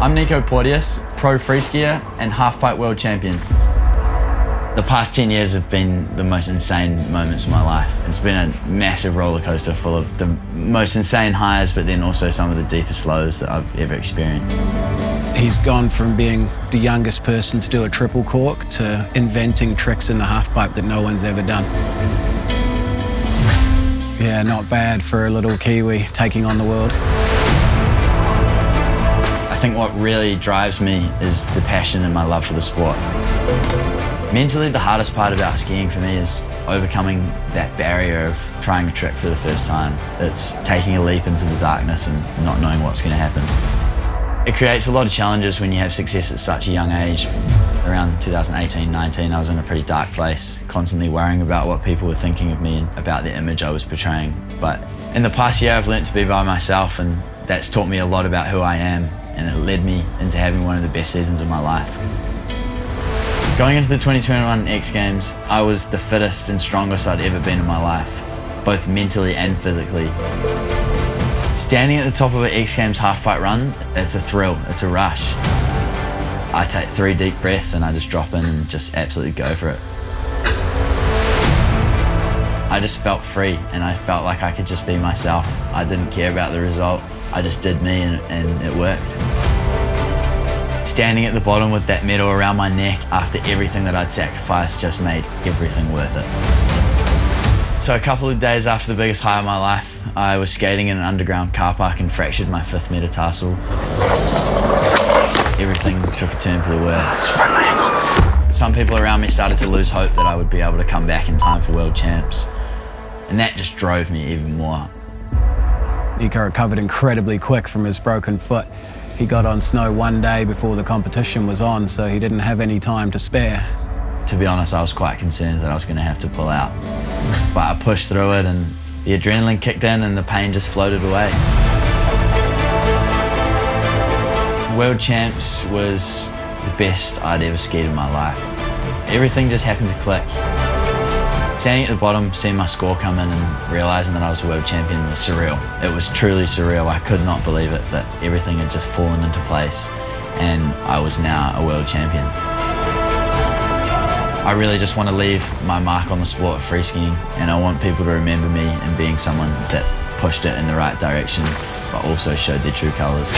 I'm Nico Porteous, pro free skier and half-pipe world champion. The past 10 years have been the most insane moments of my life. It's been a massive roller coaster full of the most insane highs, but then also some of the deepest lows that I've ever experienced. He's gone from being the youngest person to do a triple cork to inventing tricks in the half-pipe that no one's ever done. Yeah, not bad for a little Kiwi taking on the world. I think what really drives me is the passion and my love for the sport. Mentally, the hardest part about skiing for me is overcoming that barrier of trying a trick for the first time. It's taking a leap into the darkness and not knowing what's going to happen. It creates a lot of challenges when you have success at such a young age. Around 2018-19, I was in a pretty dark place, constantly worrying about what people were thinking of me and about the image I was portraying. But in the past year, I've learnt to be by myself, and that's taught me a lot about who I am, and it led me into having one of the best seasons of my life. Going into the 2021 X Games, I was the fittest and strongest I'd ever been in my life, both mentally and physically. Standing at the top of an X Games half-pipe run, it's a thrill, it's a rush. I take 3 deep breaths and I just drop in and just absolutely go for it. I just felt free and I felt like I could just be myself. I didn't care about the result, I just did me and it worked. Standing at the bottom with that medal around my neck after everything that I'd sacrificed just made everything worth it. So a couple of days after the biggest high of my life, I was skating in an underground car park and fractured my 5th metatarsal. Everything took a turn for the worse. Some people around me started to lose hope that I would be able to come back in time for World Champs. And that just drove me even more. Nico recovered incredibly quick from his broken foot. He got on snow 1 day before the competition was on, so he didn't have any time to spare. To be honest, I was quite concerned that I was going to have to pull out. But I pushed through it and the adrenaline kicked in and the pain just floated away. World Champs was the best I'd ever skied in my life. Everything just happened to click. Standing at the bottom, seeing my score come in and realising that I was a world champion was surreal. It was truly surreal. I could not believe it, that everything had just fallen into place and I was now a world champion. I really just want to leave my mark on the sport of free skiing, and I want people to remember me and being someone that pushed it in the right direction but also showed their true colours.